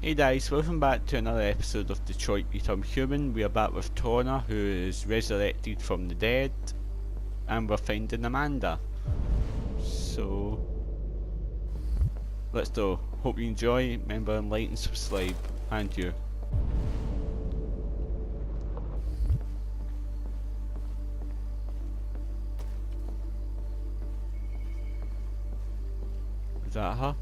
Hey guys, welcome back to another episode of Detroit Become Human. We are back with Tonna, who is resurrected from the dead, and we're finding Amanda. So, let's go. Hope you enjoy. Remember, like and subscribe. And you. Is that her?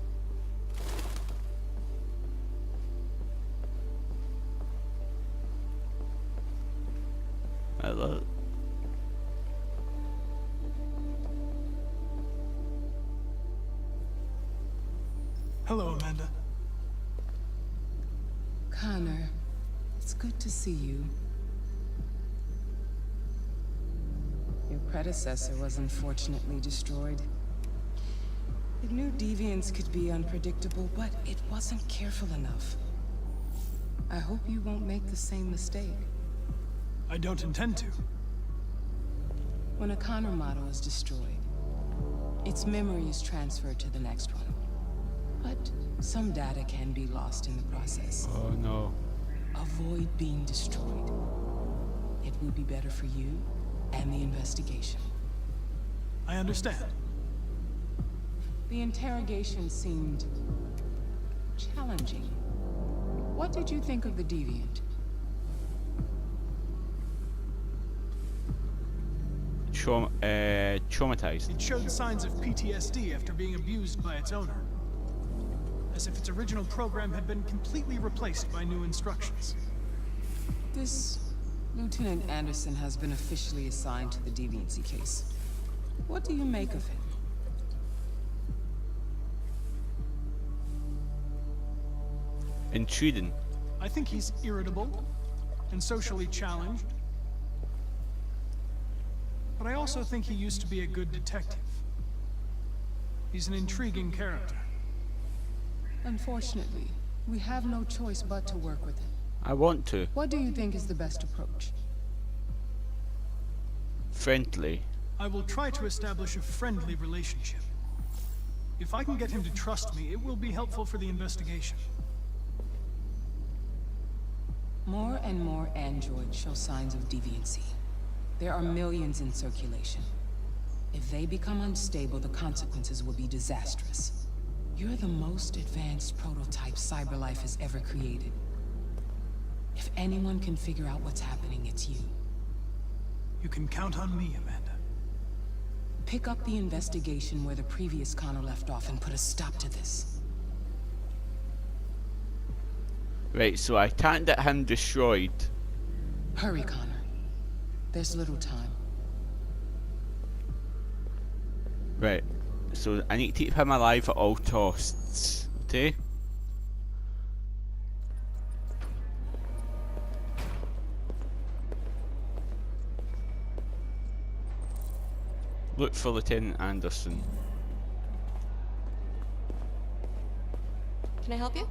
Hello. Hello, Amanda. Connor, it's good to see you. Your predecessor was unfortunately destroyed. It knew deviants could be unpredictable, but it wasn't careful enough. I hope you won't make the same mistake. I don't intend to. When a Connor model is destroyed, its memory is transferred to the next one. But some data can be lost in the process. Oh no. Avoid being destroyed. It will be better for you and the investigation. I understand. The interrogation seemed challenging. What did you think of the deviant? Traumatized. It showed signs of PTSD after being abused by its owner. As if its original program had been completely replaced by new instructions. This Lieutenant Anderson has been officially assigned to the deviancy case. What do you make of him? Intruding. I think he's irritable and socially challenged. But I also think he used to be a good detective. He's an intriguing character. Unfortunately, we have no choice but to work with him. I want to. What do you think is the best approach? Friendly. I will try to establish a friendly relationship. If I can get him to trust me, it will be helpful for the investigation. More and more androids show signs of deviancy. There are millions in circulation. If they become unstable, the consequences will be disastrous. You're the most advanced prototype CyberLife has ever created. If anyone can figure out what's happening, it's you. You can count on me, Amanda. Pick up the investigation where the previous Connor left off and put a stop to this. Right, so I can't get him destroyed. Hurry, Connor. There's little time. Right, so I need to keep him alive at all costs. Okay? Look for Lieutenant Anderson. Can I help you?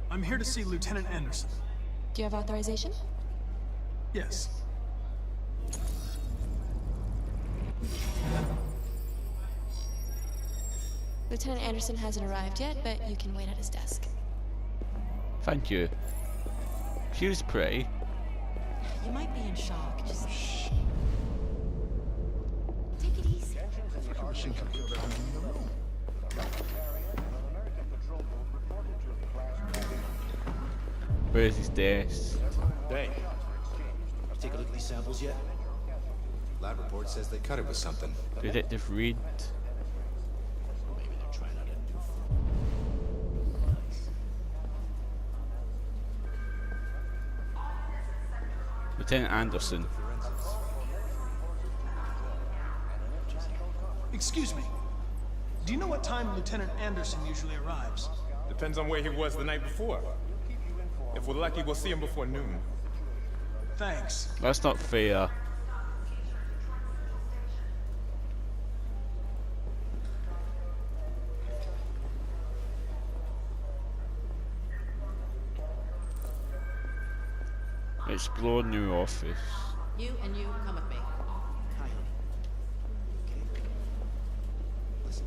I'm here to see Lieutenant Anderson. Do you have authorization? Yes. Lieutenant Anderson hasn't arrived yet, but you can wait at his desk. Thank you. She was pretty. You might be in shock. Just take it easy. Where is his desk? Hey, you take a look at these samples yet? Lab report says they cut it with something. Detective Reed. Maybe they're trying out a new Lieutenant Anderson. Excuse me. Do you know what time Lieutenant Anderson usually arrives? Depends on where he was the night before. If we're lucky, we'll see him before noon. Thanks. That's not fair. Explore new office. You and you come with me. Hi, honey. Okay. Listen.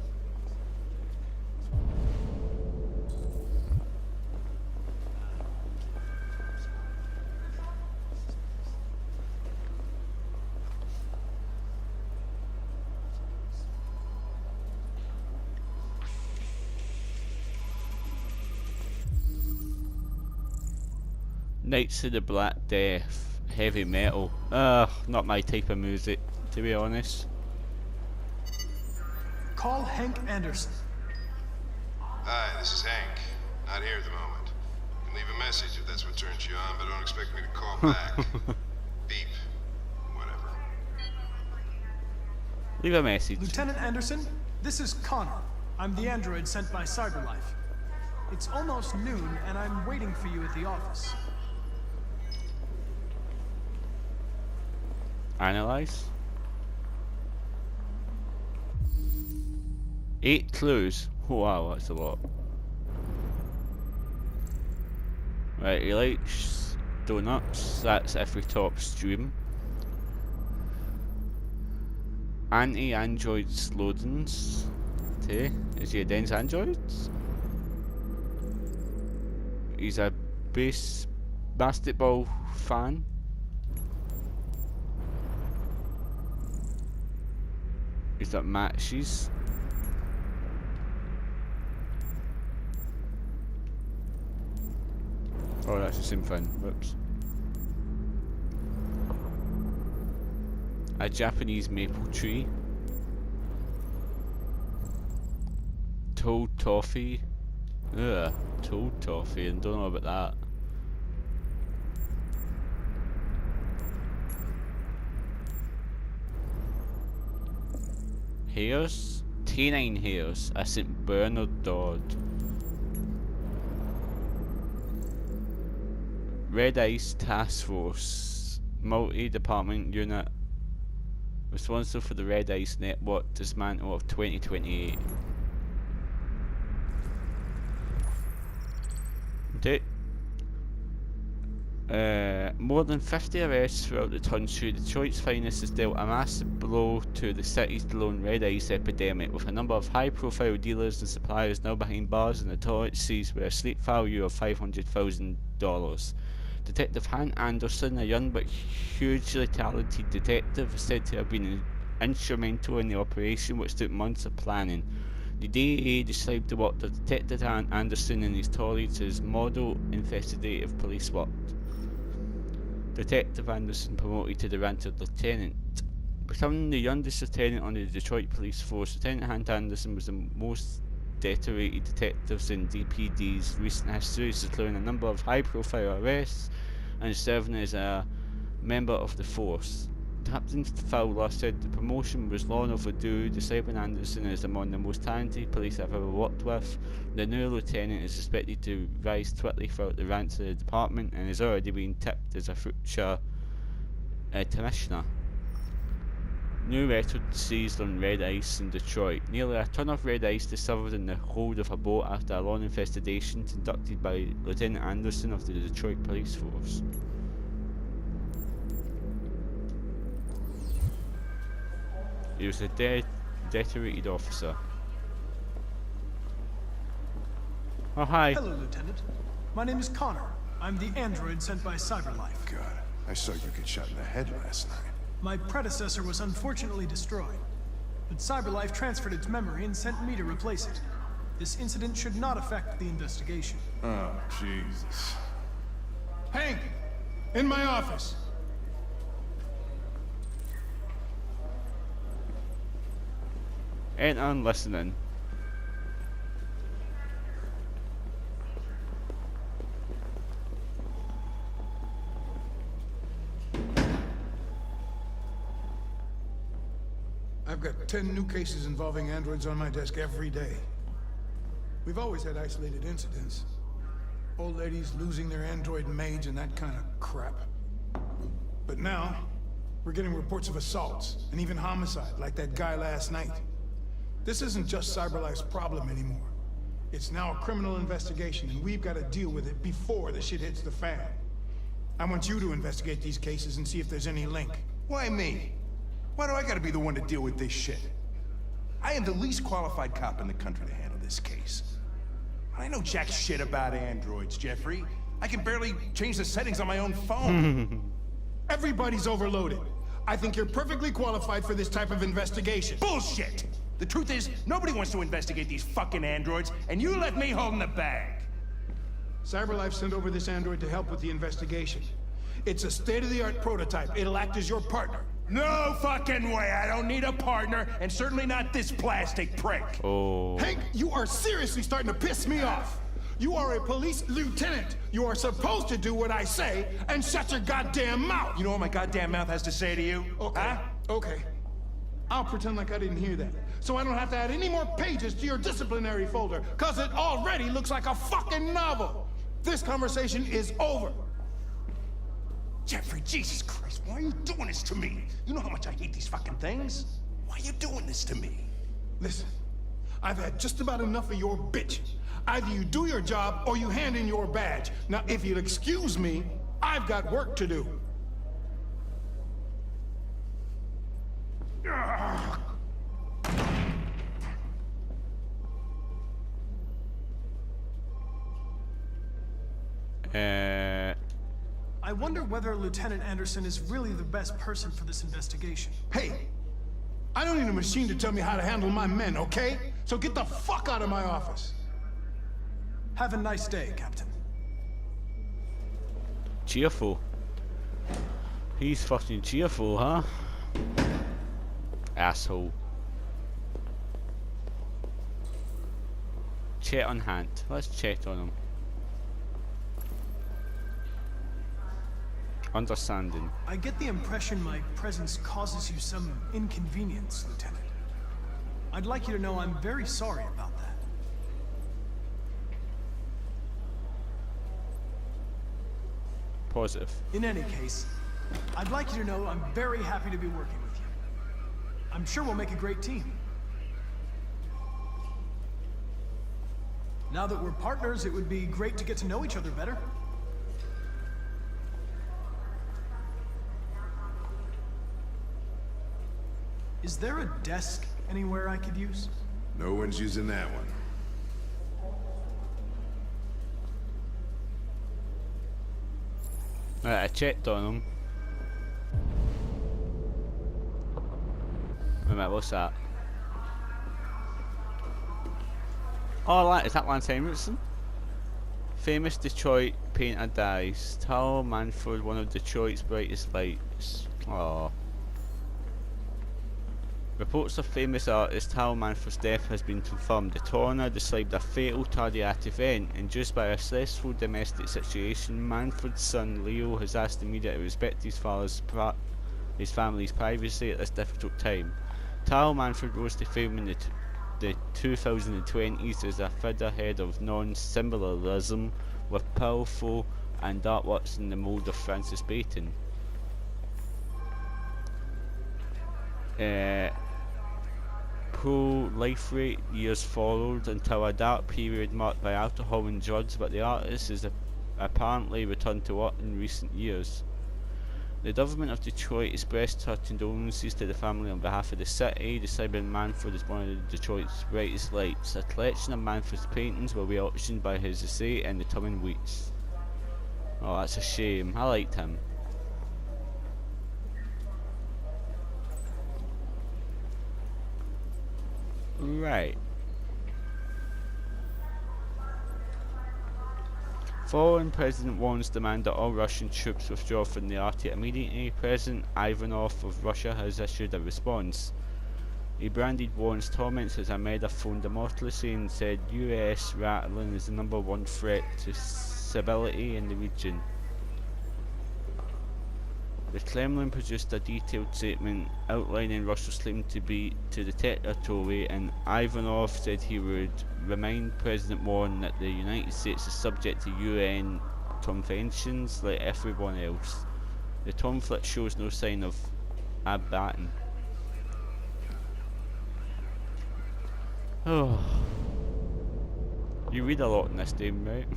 Knights of the Black Death, heavy metal. Not my type of music, to be honest. Call Hank Anderson. Hi, this is Hank. Not here at the moment. You can leave a message if that's what turns you on, but don't expect me to call back. Beep. Whatever. Leave a message. Lieutenant Anderson, this is Connor. I'm the android sent by CyberLife. It's almost noon, and I'm waiting for you at the office. Analyze. 8 clues. Wow, that's a lot. Right, he likes donuts. That's every top stream. Anti-android slogans. Okay, is he against androids? He's a basketball fan. He's got matches. Oh, that's the same thing. Whoops. A Japanese maple tree. Toad toffee. Ugh, toad toffee, and don't know about that. Hares? Canine hares. A St. Bernard dog. Red Ice Task Force. Multi-department unit. Responsible for the Red Ice Network dismantle of 2028. Okay. More than 50 arrests throughout the country. Detroit's finest has dealt a massive blow to the city's lone red ice epidemic, with a number of high-profile dealers and suppliers now behind bars and authorities with a sleep value of $500,000. Detective Hank Anderson, a young but hugely talented detective, is said to have been instrumental in the operation, which took months of planning. The DEA described the work of Detective Anderson and his colleagues as model investigative police work. Detective Anderson promoted to the rank of lieutenant. Becoming the youngest lieutenant on the Detroit Police Force, Lieutenant Hank Anderson was the most decorated detectives in DPD's recent history, securing a number of high-profile arrests and serving as a member of the force. Captain Fowler said the promotion was long overdue, describing Anderson as among the most talented police I've ever worked with. The new lieutenant is expected to rise quickly throughout the ranks of the department and has already been tipped as a future commissioner. New record seized on red ice in Detroit. Nearly a ton of red ice discovered in the hold of a boat after a long investigation conducted by Lieutenant Anderson of the Detroit Police Force. He was a decorated officer. Oh, hi. Hello, Lieutenant. My name is Connor. I'm the android sent by CyberLife. God, I saw you get shot in the head last night. My predecessor was unfortunately destroyed, but CyberLife transferred its memory and sent me to replace it. This incident should not affect the investigation. Oh, Jesus. Hank! In my office! Ain't on listening. I've got 10 new cases involving androids on my desk every day. We've always had isolated incidents. Old ladies losing their android maids and that kind of crap. But now, we're getting reports of assaults, and even homicide, like that guy last night. This isn't just CyberLife's problem anymore. It's now a criminal investigation, and we've got to deal with it before the shit hits the fan. I want you to investigate these cases and see if there's any link. Why me? Why do I gotta be the one to deal with this shit? I am the least qualified cop in the country to handle this case. I know jack shit about androids, Jeffrey. I can barely change the settings on my own phone. Everybody's overloaded. I think you're perfectly qualified for this type of investigation. Bullshit! The truth is, nobody wants to investigate these fucking androids, and you left me holding the bag. CyberLife sent over this android to help with the investigation. It's a state-of-the-art prototype. It'll act as your partner. No fucking way! I don't need a partner, and certainly not this plastic prick! Oh. Hank, you are seriously starting to piss me off. You are a police lieutenant. You are supposed to do what I say and shut your goddamn mouth. You know what my goddamn mouth has to say to you? Okay, Huh? okay. I'll pretend like I didn't hear that, so I don't have to add any more pages to your disciplinary folder, cause it already looks like a fucking novel. This conversation is over. Jeffrey, Jesus Christ, why are you doing this to me? You know how much I hate these fucking things? Why are you doing this to me? Listen, I've had just about enough of your bitching. Either you do your job or you hand in your badge. Now, if you'll excuse me, I've got work to do. I wonder whether Lieutenant Anderson is really the best person for this investigation. Hey, I don't need a machine to tell me how to handle my men, okay? So get the fuck out of my office. Have a nice day, Captain. Cheerful. He's fucking cheerful, huh? Asshole. Chet on hand. Let's chat on him. Understanding. I get the impression my presence causes you some inconvenience, Lieutenant. I'd like you to know I'm very sorry about that. Positive. In any case, I'd like you to know I'm very happy to be working with you. I'm sure we'll make a great team. Now that we're partners, it would be great to get to know each other better. Is there a desk anywhere I could use? No one's using that one. Right, I checked on him. Wait a minute, what's that? Oh, is that Lance Henriksen? Famous Detroit painter dies. Tal Manford, one of Detroit's brightest lights. Oh. Reports of famous artist Tal Manford's death has been confirmed. The tornado described a fatal cardiac event induced by a stressful domestic situation. Manford's son Leo has asked the media to respect his family's privacy at this difficult time. Tal Manford rose to fame in the 2020s as a figurehead of non-symbolism with powerful and artworks in the mold of Francis Bacon. Pro-life rate years followed until a dark period marked by alcohol and drugs, but the artist has apparently returned to art in recent years. The government of Detroit expressed her condolences to the family on behalf of the city, describing Manford as one of Detroit's brightest lights. A collection of Manford's paintings will be auctioned by his estate in the coming weeks. Oh, that's a shame. I liked him. Right. Foreign President warns demand that all Russian troops withdraw from the Arctic immediately. President Ivanov of Russia has issued a response. He branded war's comments as a megaphone democracy and said US rattling is the #1 threat to stability in the region. The Kremlin produced a detailed statement outlining Russia's claim to the territory, and Ivanov said he would remind President Warren that the United States is subject to UN conventions like everyone else. The conflict shows no sign of abating. Oh, you read a lot in this game, right?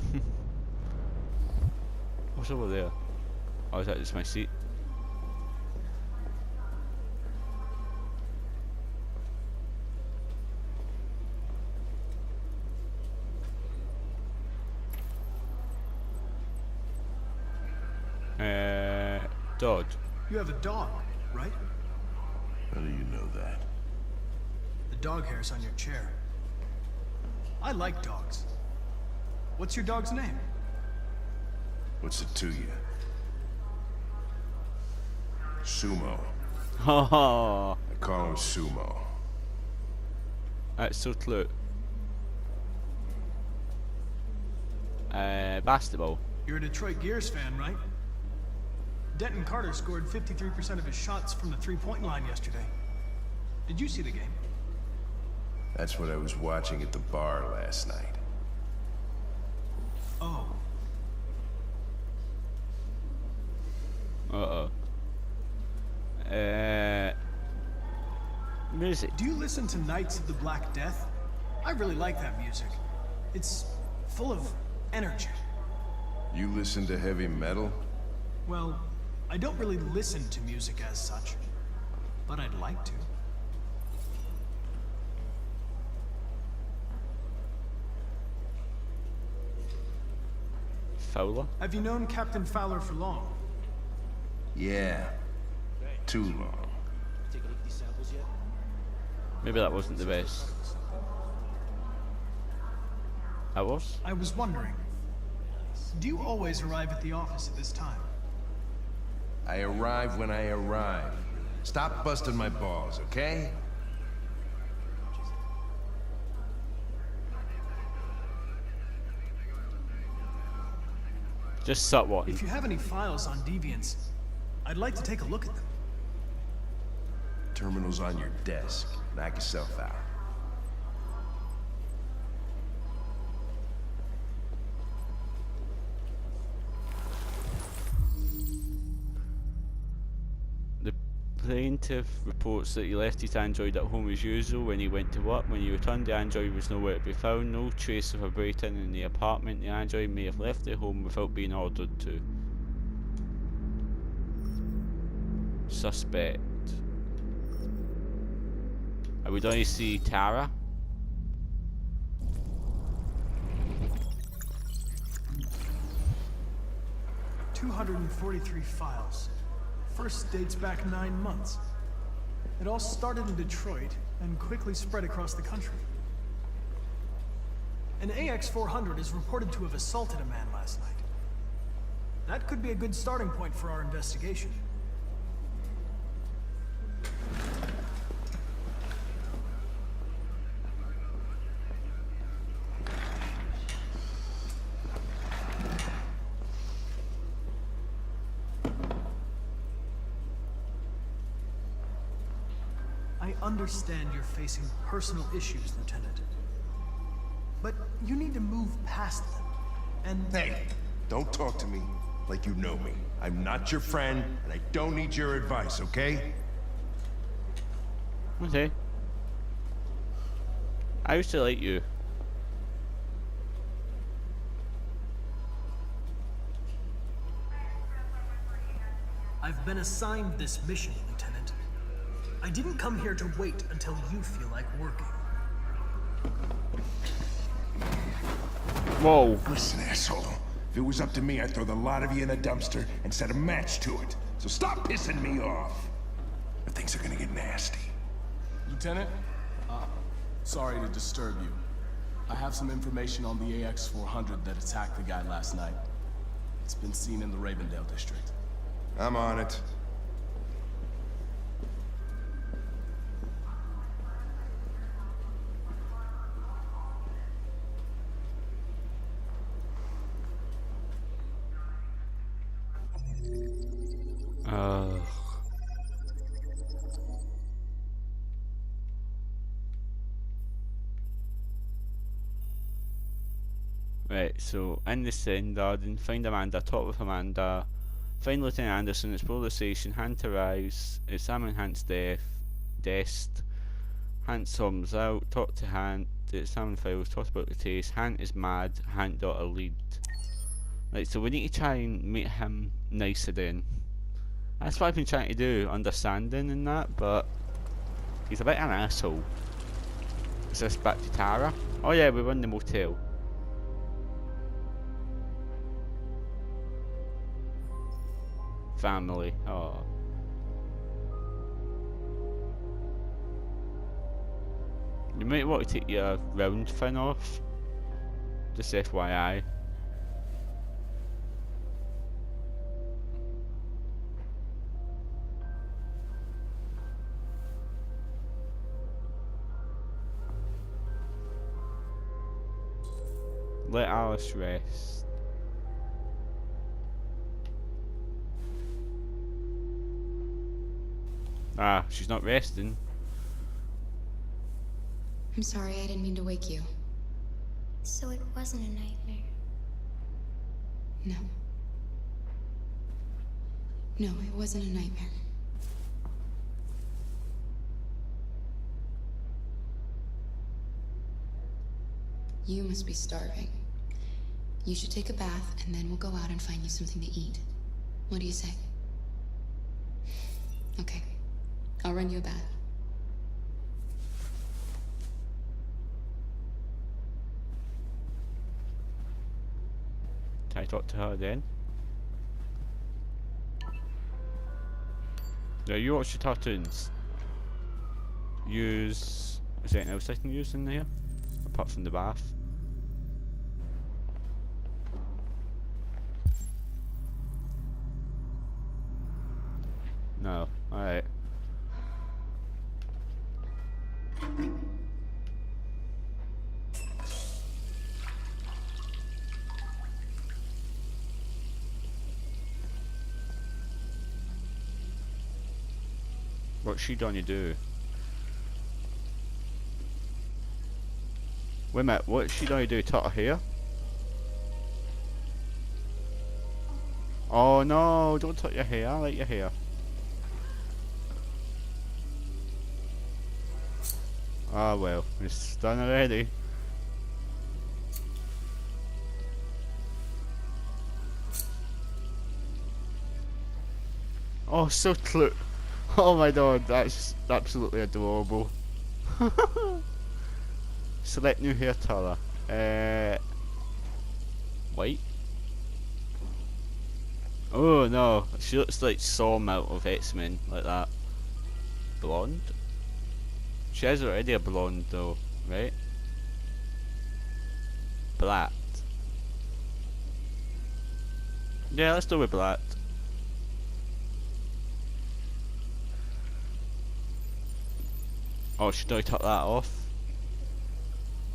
What's over there? Oh, is that just my seat? Dog. You have a dog, right? How do you know that? The dog hair's on your chair. I like dogs. What's your dog's name? What's it to you? Sumo. Oh, I call him Sumo. that's so true. Basketball. You're a Detroit Gears fan, right? Denton Carter scored 53% of his shots from the three-point line yesterday. Did you see the game? That's what I was watching at the bar last night. Oh. Uh-oh. Music. Do you listen to Knights of the Black Death? I really like that music. It's full of energy. You listen to heavy metal? Well, I don't really listen to music as such, but I'd like to. Fowler. Have you known Captain Fowler for long? Yeah. Too long. Take a look at these samples yet? Maybe that wasn't the best. That was? I was wondering, do you always arrive at the office at this time? I arrive when I arrive. Stop busting my balls, okay? Just suck one. If you have any files on Deviants, I'd like to take a look at them. Terminal's on your desk. Knock yourself out. The plaintiff reports that he left his android at home as usual when he went to work. When he returned, the android was nowhere to be found. No trace of a break-in in the apartment. The android may have left the home without being ordered to. Suspect. Are we going to see Tara? $243 files. First dates back 9 months. It all started in Detroit and quickly spread across the country. An AX-400 is reported to have assaulted a man last night. That could be a good starting point for our investigation. I understand you're facing personal issues, Lieutenant. But you need to move past them. And Hey, don't talk to me like you know me. I'm not your friend, and I don't need your advice, okay? Okay. I used to like you. I've been assigned this mission, Lieutenant. I didn't come here to wait until you feel like working. Whoa. Listen, asshole. If it was up to me, I'd throw the lot of you in a dumpster and set a match to it. So stop pissing me off. Or things are gonna get nasty. Lieutenant, sorry to disturb you. I have some information on the AX-400 that attacked the guy last night. It's been seen in the Ravendale district. I'm on it. Right, so in the Send Garden, find Amanda, talk with Amanda, find Lieutenant Anderson, explore the station, Hant arrives, examine Hant's desk, Hant storms out, talk to Hant, examine files, talk about the case, Hant is mad, Hant got a lead. Right, so we need to try and make him nicer then. That's what I've been trying to do, understanding and that, but he's a bit an asshole. Is this back to Tara? Oh yeah, we were in the motel. Family. Oh. You might want to take your round fin off. Just FYI. Let Alice rest. Ah, she's not resting. I'm sorry, I didn't mean to wake you. So it wasn't a nightmare. No. No, it wasn't a nightmare. You must be starving. You should take a bath, and then we'll go out and find you something to eat. What do you say? Okay. I'll run you a bath. Can I talk to her then? Now you watch your cartoons. Use... Is there anything else I can use in there? Apart from the bath? No. Alright. What's she gonna do? Wait a minute, what's she gonna do? Tuck her hair? Oh no, don't tuck your hair, I like your hair. Ah well, it's done already. Oh, so cute. Oh my god, that's absolutely adorable. Select new hair color. White? Oh no, she looks like Sawmill of X-Men, like that. Blonde? She is already a blonde though, right? Black. Yeah, let's go with black. Oh, should I cut that off?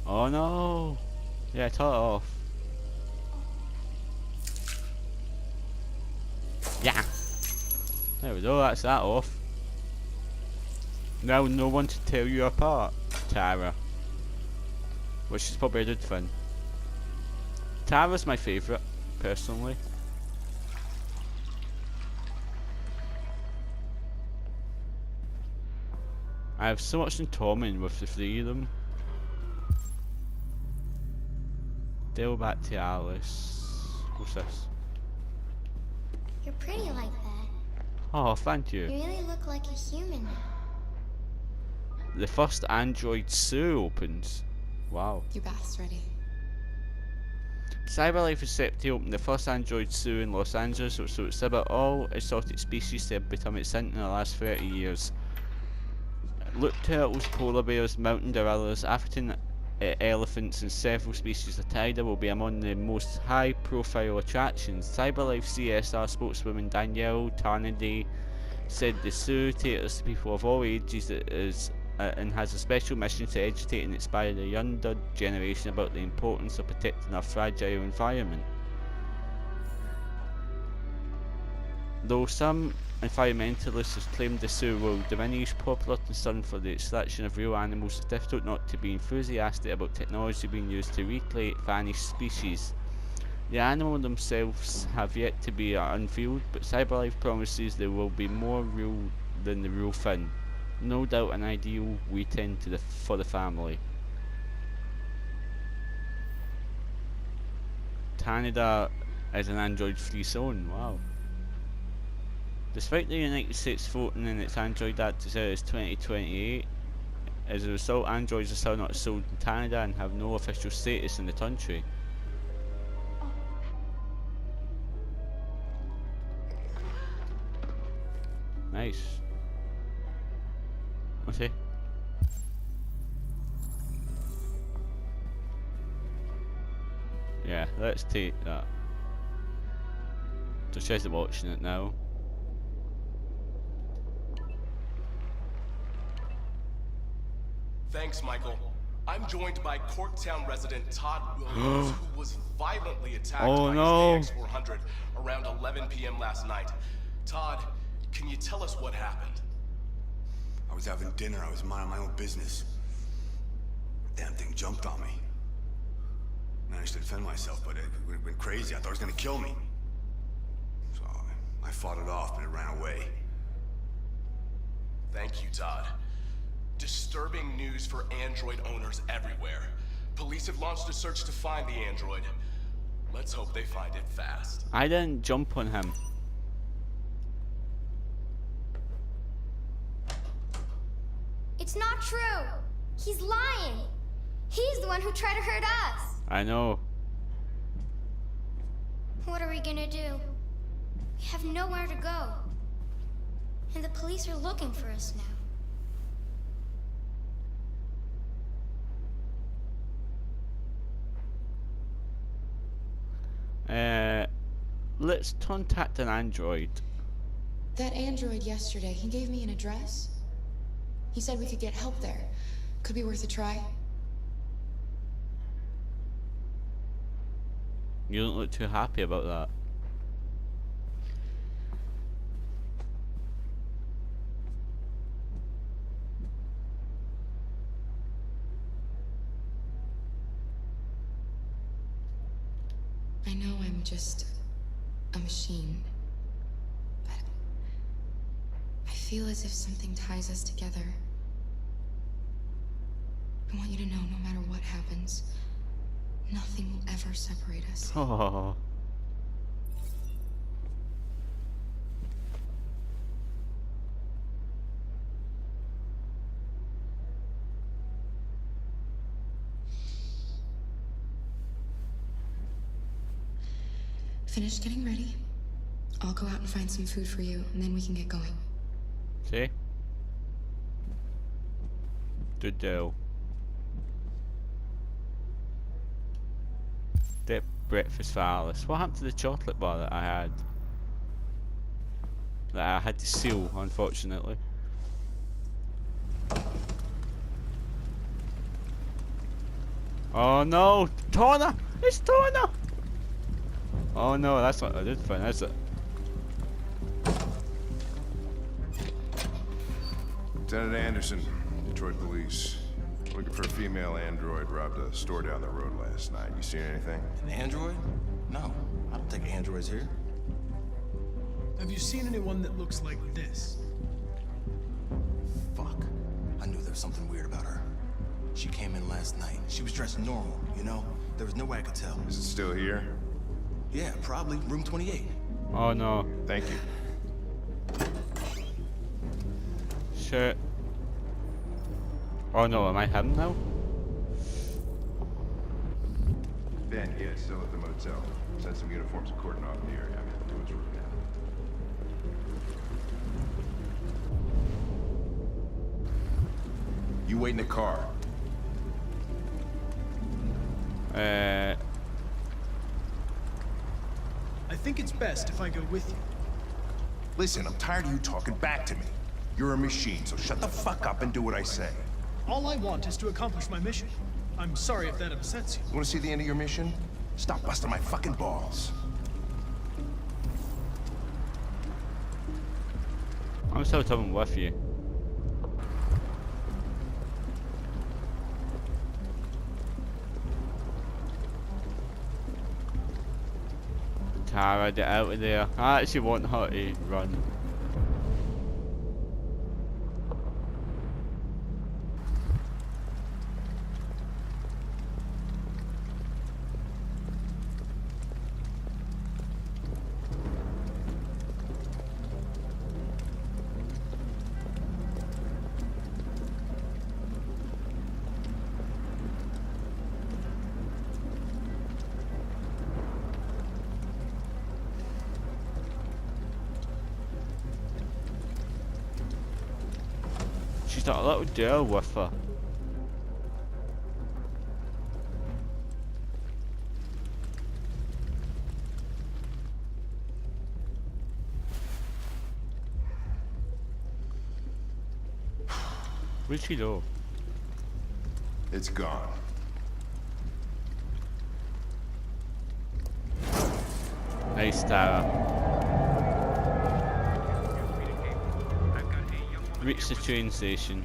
Oh no! Yeah, cut it off. Yeah! There we go, that's that off. Now no one to tell you apart, Tara. Which is probably a good thing. Tara's my favourite, personally. I have so much in common with the three of them. Deal back to Alice. What's this? You're pretty like that. Oh, thank you. You really look like a human now. The first Android Sue opens. Wow. Your bath's ready. CyberLife is set to open the first Android Zoo in Los Angeles, which will exhibit all exotic species that have become extinct in the last 30 years. Look turtles, polar bears, mountain gorillas, African elephants and several species of tiger will be among the most high-profile attractions. CyberLife CSR spokeswoman Danielle Tarnaday said the zoo caters to people of all ages and has a special mission to educate and inspire the younger generation about the importance of protecting our fragile environment. Though some environmentalists have claimed the zoo will diminish popular concern for the extraction of real animals, it's difficult not to be enthusiastic about technology being used to recreate vanished species. The animals themselves have yet to be unveiled, but CyberLife promises there will be more real than the real thing. No doubt an ideal weekend for the family. Canada is an Android-free zone, wow. Despite the United States voting in its Android Act as early as 2028, as a result, Androids are still not sold in Canada and have no official status in the country. Nice. Okay. Yeah, let's take that. So she's watching it now. Thanks, Michael. I'm joined by Corktown resident Todd Williams, who was violently attacked Oh, by no. his AX-400 around 11 p.m. last night. Todd, can you tell us what happened? I was having dinner, I was minding my own business. Damn thing jumped on me. Managed to defend myself, but it went crazy. I thought it was gonna kill me. So I fought it off, but it ran away. Thank you, Todd. Disturbing news for Android owners everywhere. Police have launched a search to find the android. Let's hope they find it fast. I didn't jump on him. It's not true. He's lying. He's the one who tried to hurt us. I know. What are we gonna do? We have nowhere to go. And the police are looking for us now. Let's contact an android. That android yesterday, he gave me an address. He said we could get help there. Could be worth a try. You don't look too happy about that. I know I'm just a machine, but I feel as if something ties us together. I want you to know, no matter what happens, nothing will ever separate us. Oh. Finish getting ready. I'll go out and find some food for you, and then we can get going. See? Good deal. Dip breakfast for Alice. What happened to the chocolate bar that I had? That I had to seal, unfortunately. Oh no! Tawna! It's Tawna! Oh no, that's not a good thing, is it? Lieutenant Anderson, Detroit Police. Looking for a female android robbed a store down the road last night. You seen anything? An android? No, I don't think android's here. Have you seen anyone that looks like this? Fuck. I knew there was something weird about her. She came in last night. She was dressed normal, you know? There was no way I could tell. Is it still here? Yeah, probably. Room 28. Oh no. Thank you. Shit. Oh no, am I him now? Ben, yeah, still at the motel. Sent some uniforms and cordon off the area. I'm doing his route now. You wait in the car. I think it's best if I go with you. Listen, I'm tired of you talking back to me. You're a machine, so shut the fuck up and do what I say. All I want is to accomplish my mission. I'm sorry if that upsets you. You wanna see the end of your mission? Stop busting my fucking balls. I'm still coming with you. Tara, get out of there. I actually want her to run. She's got a little girl with her. Where'd she go? It's gone. Nice, Tara. Reach the train station.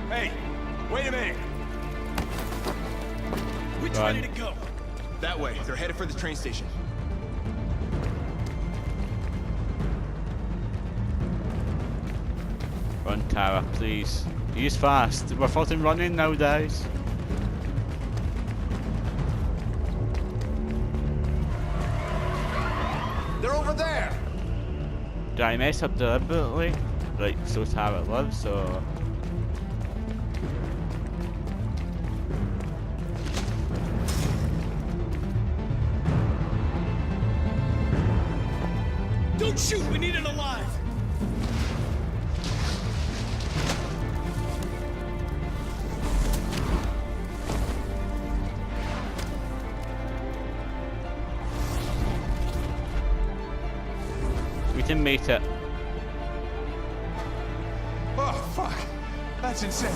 Hey, wait a minute. Which Run. way did it go? That way. They're headed for the train station. Run, Tara, please. Use fast. We're fucking running nowadays. They're over there. Did I mess up deliberately? Like, so Tara lives, or... Don't shoot! We need it alive! We can make it. Oh, fuck. That's insane.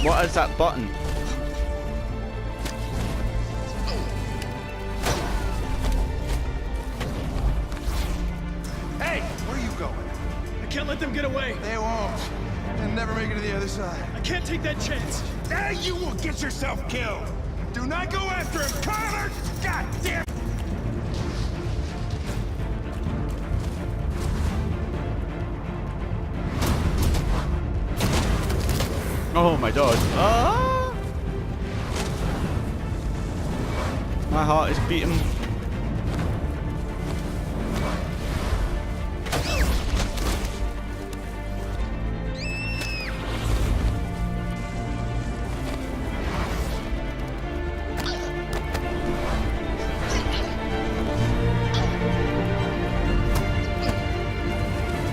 What is that button? Hey, where are you going? I can't let them get away! They won't. They'll never make it to the other side. I can't take that chance! Now you will get yourself killed. Do not go after him, Tyler! God damn! Oh my god. Ah! My heart is beating.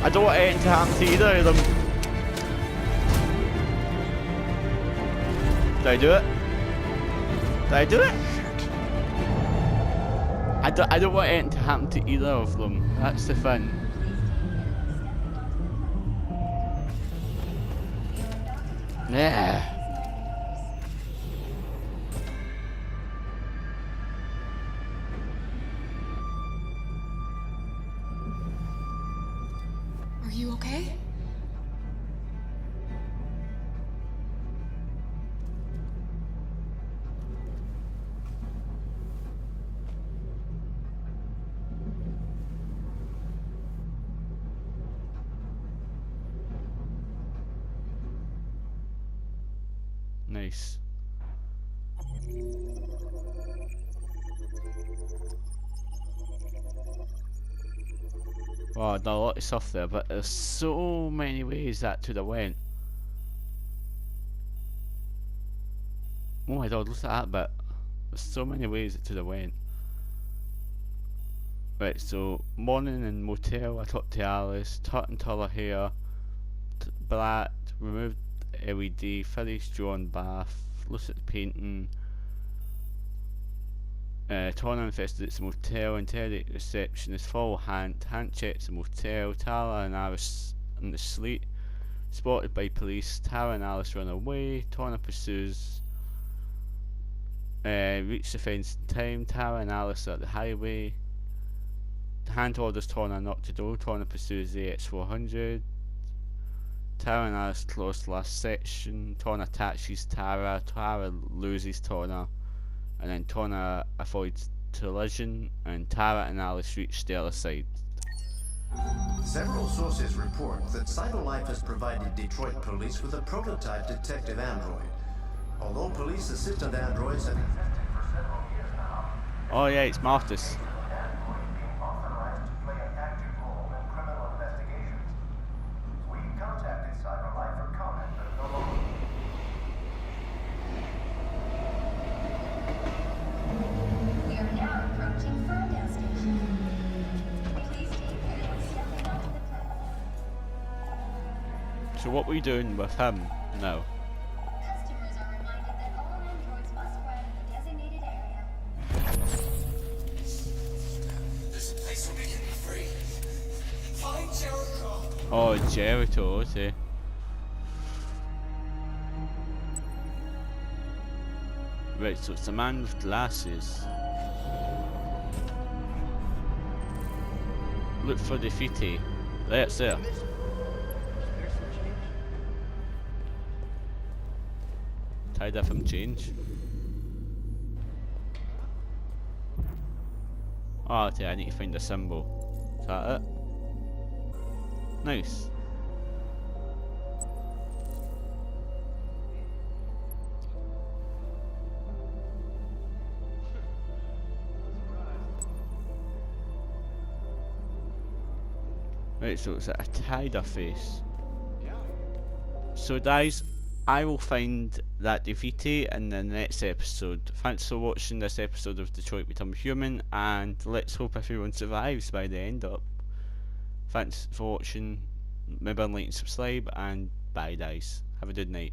I don't want anything to happen to either of them. Did I do it? Did I do it? I don't want anything to happen to either of them. That's the thing. Yeah. Are you okay? Nice. Wow, done a lot of stuff there, but there's so many ways that could have went. Oh my god, look at that bit. There's so many ways it could have went. Right, so morning in motel, I talked to Alice, cut and colour hair, black, removed LED, finished drawn bath, looked at the painting. Tana investigates the motel, interrogate receptionist, follow Hant checks the motel, Tara and Alice in the sleep, spotted by police, Tara and Alice run away, Tana pursues, reach the fence in time, Tara and Alice are at the highway, Hant orders Tana not to go, Tana pursues the AX400, Tara and Alice close last section. Tawna attaches Tara. Tara loses Tawna, and then Tawna avoids collision, and Tara and Alice reach the other side. Several sources report that CyberLife has provided Detroit police with a prototype detective android. Although police assistant androids have existed for several years now. Oh yeah, it's Martis. So what are we doing with him now? Customers are reminded that all androids must ride in the designated area. This place will be free. Find Jericho. Oh, Jericho, okay. Right, so it's a man with glasses. Look for the Fiti. There, it's there. Tied up from change. Oh, okay, I need to find a symbol. Is that it? Nice. Right, so it's a tied-up face. So guys, I will find that Defeaty in the next episode. Thanks for watching this episode of Detroit Become Human, and let's hope everyone survives by the end up. Thanks for watching, remember to like and subscribe, and bye guys. Have a good night.